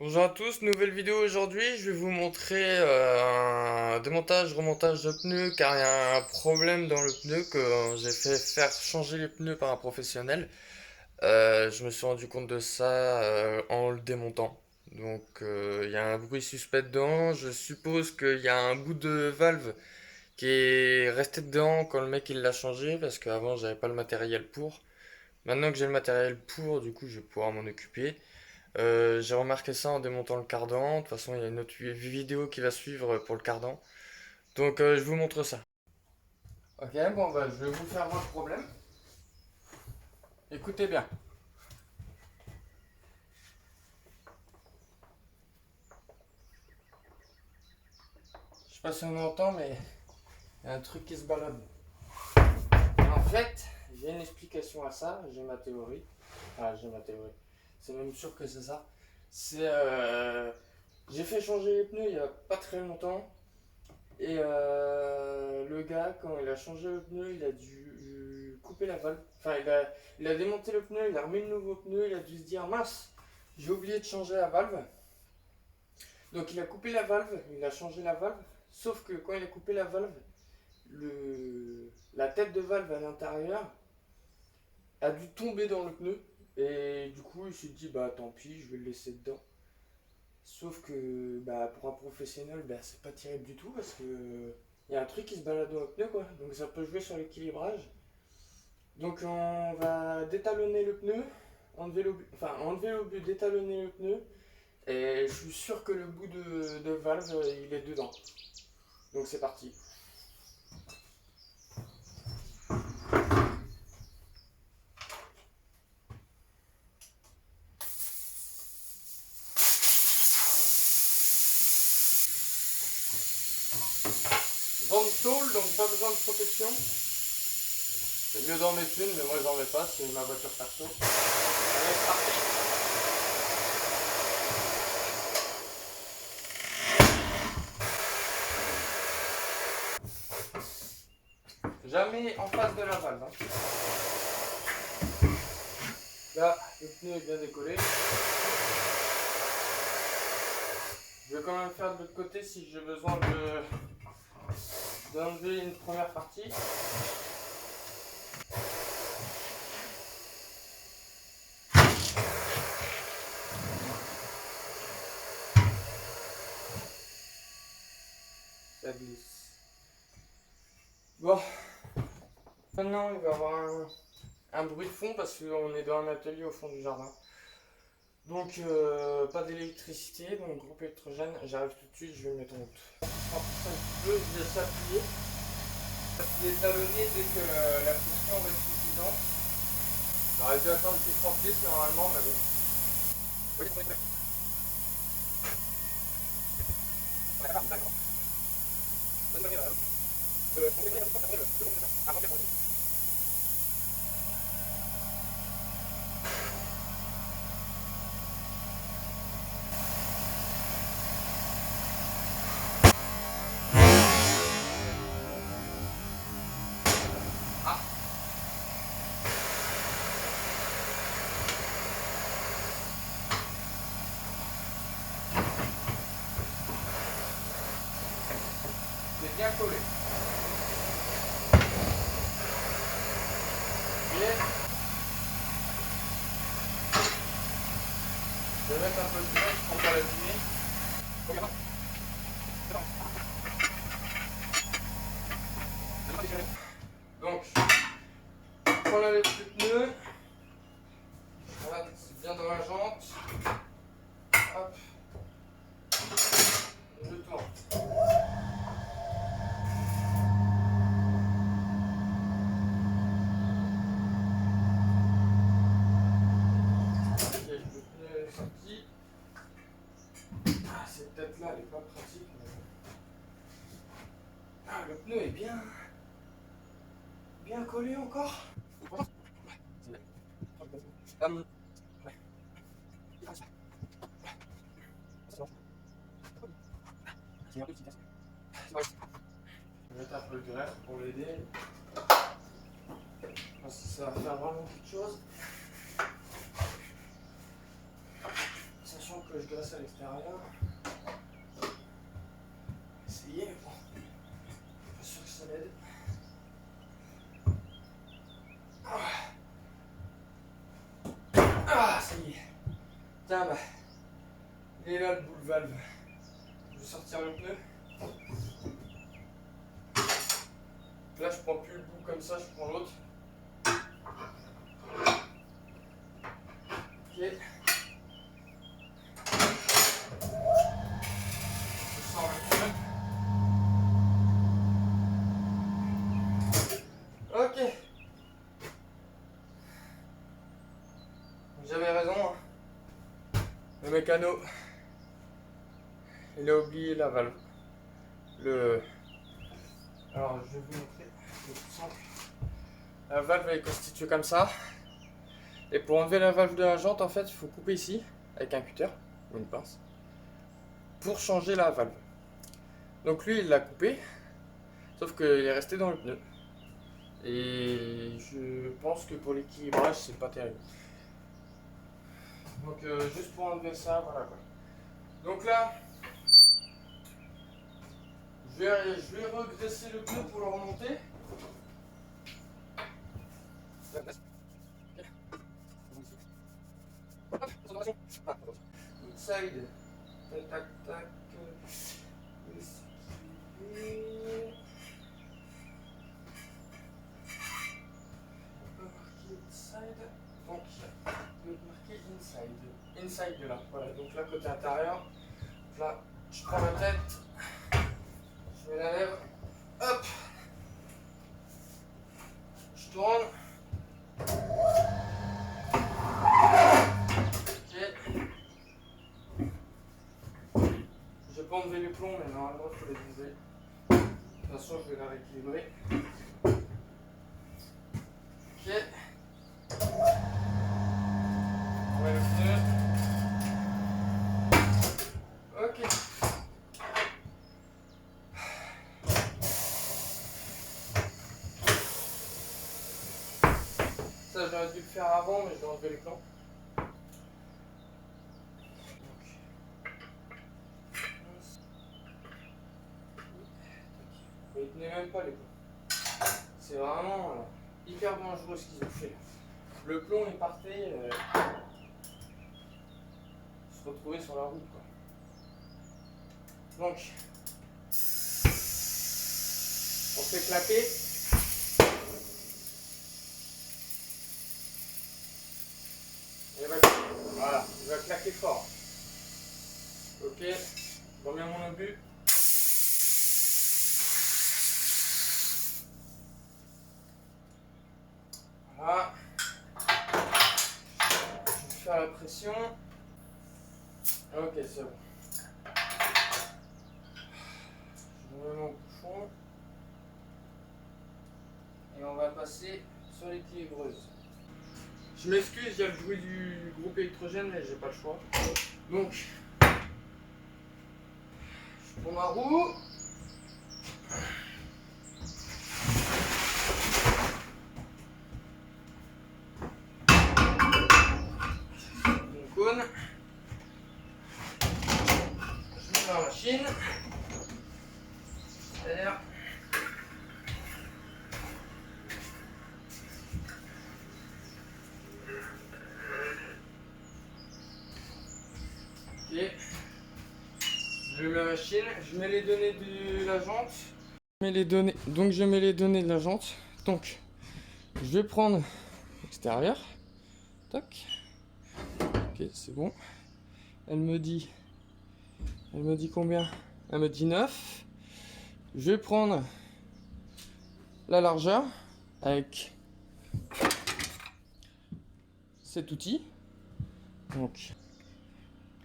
Bonjour à tous, nouvelle vidéo aujourd'hui. Je vais vous montrer un démontage, remontage de pneus car il y a un problème dans le pneu que j'ai fait faire changer les pneus par un professionnel. Je me suis rendu compte de ça en le démontant. Donc il y a un bruit suspect dedans. Je suppose qu'il y a un bout de valve qui est resté dedans quand le mec il l'a changé parce qu'avant j'avais pas le matériel pour. Maintenant que j'ai le matériel pour, du coup je vais pouvoir m'en occuper. J'ai remarqué ça en démontant le cardan. De toute façon, il y a une autre vidéo qui va suivre pour le cardan. Donc, je vous montre ça. Ok, bon, bah, je vais vous faire voir le problème. Écoutez bien. Je sais pas si on entend, mais il y a un truc qui se balade. En fait, j'ai une explication à ça. J'ai ma théorie. Enfin, j'ai ma théorie. C'est même sûr que c'est ça. C'est. J'ai fait changer les pneus il y a pas très longtemps. Et le gars, quand il a changé le pneu, il a dû couper la valve. Enfin, il a démonté le pneu, il a remis le nouveau pneu, il a dû se dire mince, j'ai oublié de changer la valve. Donc il a coupé la valve, il a changé la valve. Sauf que quand il a coupé la valve, la tête de valve à l'intérieur a dû tomber dans le pneu. Et du coup, il s'est dit bah tant pis, je vais le laisser dedans. Sauf que bah, pour un professionnel, bah, c'est pas terrible du tout parce que il y a un truc qui se balade dans le pneu quoi. Donc ça peut jouer sur l'équilibrage. Donc on va détalonner le pneu, enlever l'obus, détalonner le pneu. Et je suis sûr que le bout de valve, il est dedans. Donc c'est parti. Vente tôle, donc pas besoin de protection. C'est mieux d'en mettre une, mais moi j'en mets pas, c'est ma voiture perso. Allez, c'est parti. Jamais en face de la valve. Hein. Là, le pneu est bien décollé. Je vais quand même faire de l'autre côté si j'ai besoin d'enlever une première partie. Ça glisse. Bon, maintenant il va y avoir un bruit de fond parce qu'on est dans un atelier au fond du jardin. Donc pas d'électricité, donc groupe électrogène, j'arrive tout de suite, je vais me mettre en route. En plus un petit peu, je vais s'appuyer. Détalonner dès que la pression va être suffisante. J'aurais dû attendre qu'il se remplisse normalement, mais bon. Oui, oui, oui. Ah, c'est bien collé. Et je vais mettre un peu de graisse pour pas l'abîmer. Donc, je prends la lèvre du pneu. Voilà, c'est bien dans la jante. Hop, je tourne. Ok, le pneu est sorti. Ah, cette tête là, elle est pas pratique. Mais... Ah, le pneu est bien collé encore. Hum, je vais mettre un peu de graisse pour l'aider. Parce que ça va faire vraiment quelque chose. Sachant que je graisse à l'extérieur. Essayer, mais bon, pas sûr que ça l'aide. Ah, ça y est. Tiens, bah, il est là le boule valve. Je vais sortir le pneu. Là, je prends plus le bout comme ça, je prends l'autre. Ok. Je sors le pneu. Ok. J'avais raison. Hein. Le mécano, il a oublié la valve. Alors, je vais vous montrer. C'est tout simple. La valve est constituée comme ça. Et pour enlever la valve de la jante, en fait, il faut couper ici avec un cutter ou une pince pour changer la valve. Donc lui, il l'a coupé, sauf qu'il est resté dans le pneu. Et je pense que pour l'équilibrage, c'est pas terrible. Donc juste pour enlever ça, voilà quoi. Donc là, je vais regraisser le pneu pour le remonter. Inside. Tac, tac, tac. Esquiver. On peut marquer inside. Donc, on peut marquer inside. Inside de là. Voilà, donc là, côté intérieur. Là, je prends la tête. Je mets la lèvre. Hop. Je tourne. Je vais pas enlever les plombs, mais normalement il faut les enlever. De toute façon, je vais la rééquilibrer. Ok. On met le pneu. Ok. Ça, j'aurais dû le faire avant, mais je vais enlever les plombs. Il tenait même pas les plombs. C'est vraiment hyper dangereux ce qu'ils ont fait. Le plomb il partait se retrouver sur la route quoi. Donc on fait claquer. Voilà, il va claquer fort. Ok, je remets mon obus. Voilà. Je vais faire la pression. Ok, c'est bon. Je remets mon bouchon. Et on va passer sur l'équilibreuse. Je m'excuse, il y a le bruit du groupe électrogène, mais j'ai pas le choix. Donc, je prends ma roue. Mon cône. Je mets dans la machine. Derrière. Ok. Je mets la machine, je mets les données de la jante. Donc je mets les données de la jante. Donc je vais prendre l'extérieur. Tac. Ok, c'est bon. Elle me dit combien? Elle me dit 9. Je vais prendre la largeur avec cet outil. Donc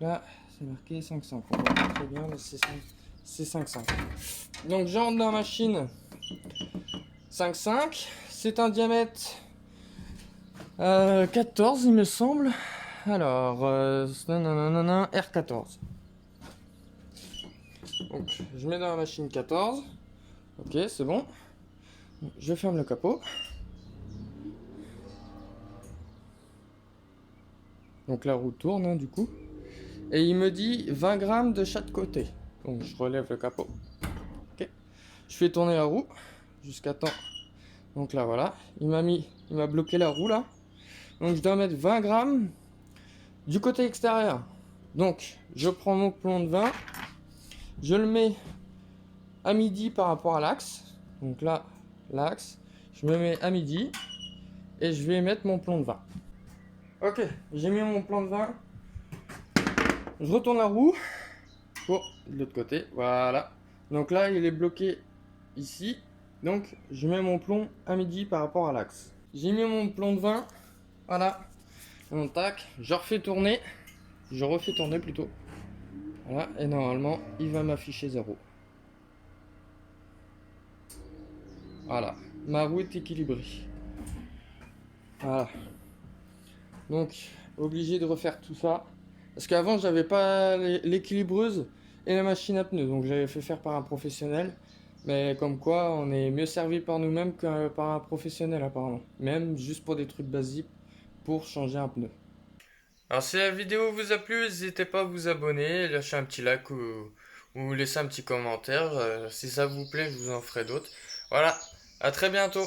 là, c'est marqué 5,5. On voit pas très bien, mais c'est 5,5. Donc j'entre dans la machine 5,5. C'est un diamètre 14, il me semble. Alors, R14. Donc, je mets dans la machine 14. Ok, c'est bon. Je ferme le capot. Donc la roue tourne, hein, du coup. Et il me dit 20 grammes de chaque côté. Donc je relève le capot. Ok. Je fais tourner la roue jusqu'à temps. Donc là voilà, il m'a bloqué la roue là. Donc je dois mettre 20 grammes du côté extérieur. Donc je prends mon plomb de 20, je le mets à midi par rapport à l'axe. Donc là, l'axe, je me mets à midi et je vais mettre mon plomb de 20. Ok, j'ai mis mon plomb de 20. Je retourne la roue pour de l'autre côté. Voilà. Donc là, il est bloqué ici. Donc je mets mon plomb à midi par rapport à l'axe. J'ai mis mon plomb de 20. Voilà. Donc tac, je refais tourner. Je refais tourner plutôt. Voilà. Et normalement, il va m'afficher 0. Voilà. Ma roue est équilibrée. Voilà. Donc, obligé de refaire tout ça. Parce qu'avant, j'avais pas l'équilibreuse et la machine à pneus. Donc, j'avais fait faire par un professionnel. Mais comme quoi, on est mieux servi par nous-mêmes que par un professionnel, apparemment. Même juste pour des trucs basiques, pour changer un pneu. Alors, si la vidéo vous a plu, n'hésitez pas à vous abonner, lâcher un petit like ou laisser un petit commentaire. Si ça vous plaît, je vous en ferai d'autres. Voilà, à très bientôt.